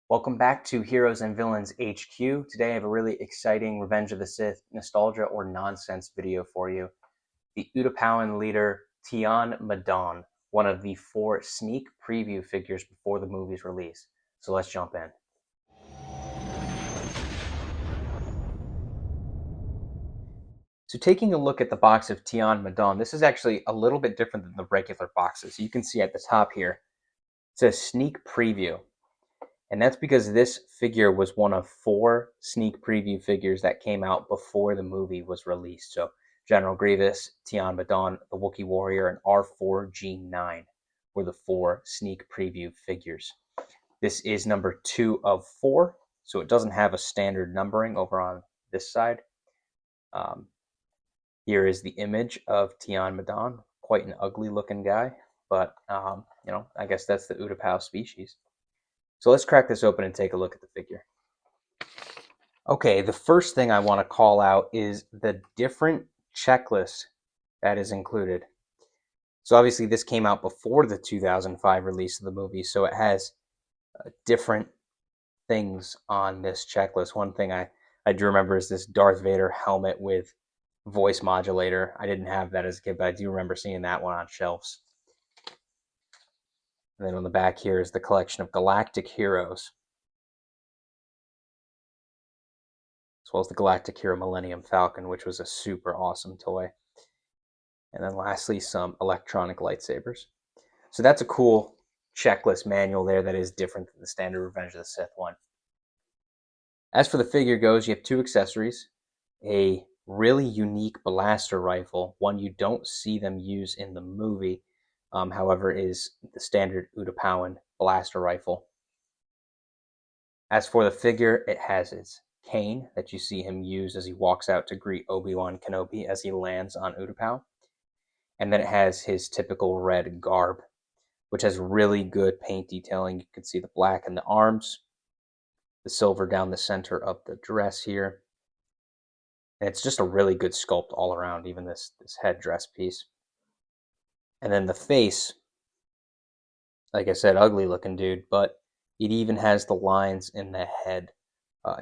Welcome back to Heroes and Villains HQ. Today I have a really exciting Revenge of the Sith nostalgia or nonsense video for you. The Utapowan leader Tion Medon, one of the 4 sneak preview figures before the movie's release. So let's jump in. So taking a look at the box of Tion Medon, this is actually a little bit different than the regular boxes. You can see at the top here, it says sneak preview. And that's because this figure was one of 4 sneak preview figures that came out before the movie was released. So General Grievous, Tion Medon, the Wookiee Warrior, and R4G9 were the 4 sneak preview figures. This is number 2 of 4, so it doesn't have a standard numbering over on this side. Here is the image of Tion Medon, quite an ugly looking guy, but I guess that's the Utapau species. So let's crack this open and take a look at the figure. Okay, the first thing I want to call out is the different checklist that is included. So obviously this came out before the 2005 release of the movie, so it has different things on this checklist. One thing I do remember is this Darth Vader helmet with voice modulator. I didn't have that as a kid, but I do remember seeing that one on shelves. And then on the back here is the collection of galactic heroes, as well as the Galactic Hero Millennium Falcon, which was a super awesome toy. And then lastly, some electronic lightsabers. So that's a cool checklist manual there that is different than the standard Revenge of the Sith one. As for the figure goes, you have 2 accessories, a really unique blaster rifle, one you don't see them use in the movie, however, is the standard Utapowan blaster rifle. As for the figure, it has its cane that you see him use as he walks out to greet Obi-Wan Kenobi as he lands on Utapau. And then it has his typical red garb, which has really good paint detailing. You can see the black in the arms, the silver down the center of the dress here. And it's just a really good sculpt all around, even this headdress piece. And then the face, like I said, ugly looking dude, but it even has the lines in the head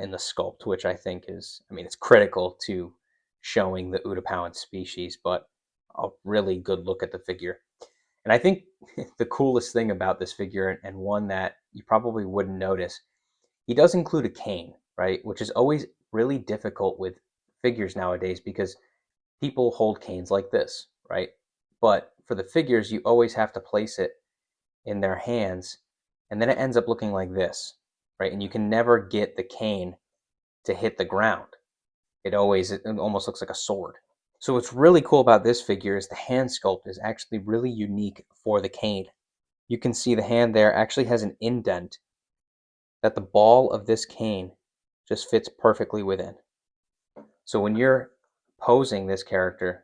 in the sculpt, which I think is, it's critical to showing the Utapowan species, but a really good look at the figure. And I think the coolest thing about this figure, and one that you probably wouldn't notice, he does include a cane, right? Which is always really difficult with figures nowadays because people hold canes like this, right? But for the figures, you always have to place it in their hands, and then it ends up looking like this, right? And you can never get the cane to hit the ground. It almost looks like a sword. So what's really cool about this figure is the hand sculpt is actually really unique for the cane. You can see the hand there actually has an indent that the ball of this cane just fits perfectly within. So when you're posing this character,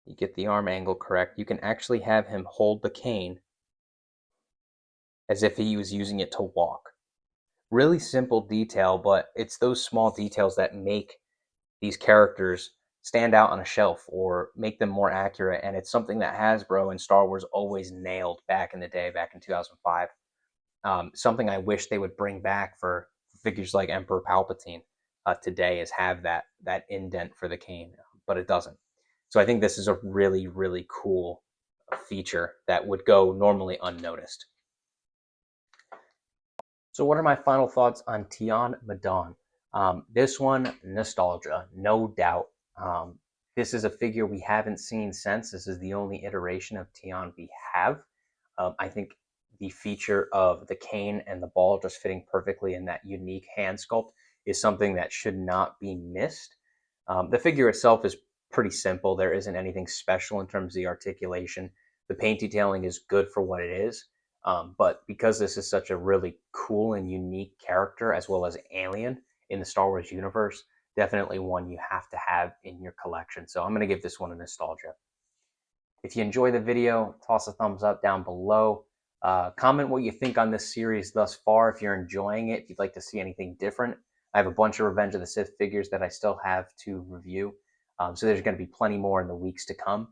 you get the arm angle correct, you can actually have him hold the cane as if he was using it to walk. Really simple detail, but it's those small details that make these characters stand out on a shelf or make them more accurate. And it's something that Hasbro and Star Wars always nailed back in the day, back in 2005. Something I wish they would bring back for figures like Emperor Palpatine today is have that indent for the cane, but it doesn't. So I think this is a really, really cool feature that would go normally unnoticed. So what are my final thoughts on Tion Medon? This one, nostalgia, no doubt. This is a figure we haven't seen since. This is the only iteration of Tion we have. I think the feature of the cane and the ball just fitting perfectly in that unique hand sculpt is something that should not be missed. The figure itself is pretty simple. There isn't anything special in terms of the articulation. The paint detailing is good for what it is. But because this is such a really cool and unique character, as well as alien in the Star Wars universe, definitely one you have to have in your collection. So I'm going to give this one a nostalgia. If you enjoy the video, toss a thumbs up down below. Comment what you think on this series thus far, if you're enjoying it, if you'd like to see anything different. I have a bunch of Revenge of the Sith figures that I still have to review. So there's going to be plenty more in the weeks to come.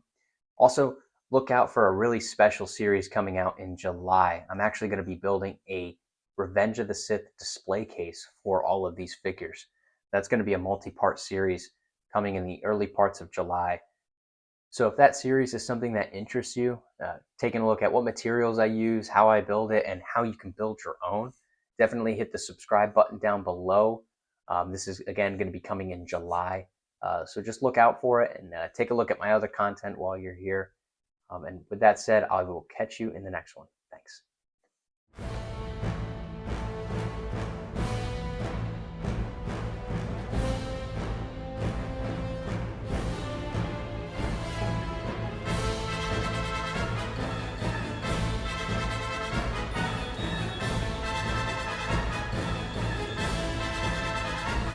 Also, look out for a really special series coming out in July. I'm actually going to be building a Revenge of the Sith display case for all of these figures. That's going to be a multi-part series coming in the early parts of July. So if that series is something that interests you, taking a look at what materials I use, how I build it, and how you can build your own, definitely hit the subscribe button down below. This is, again, going to be coming in July. So just look out for it and take a look at my other content while you're here. And with that said, I will catch you in the next one. Thanks.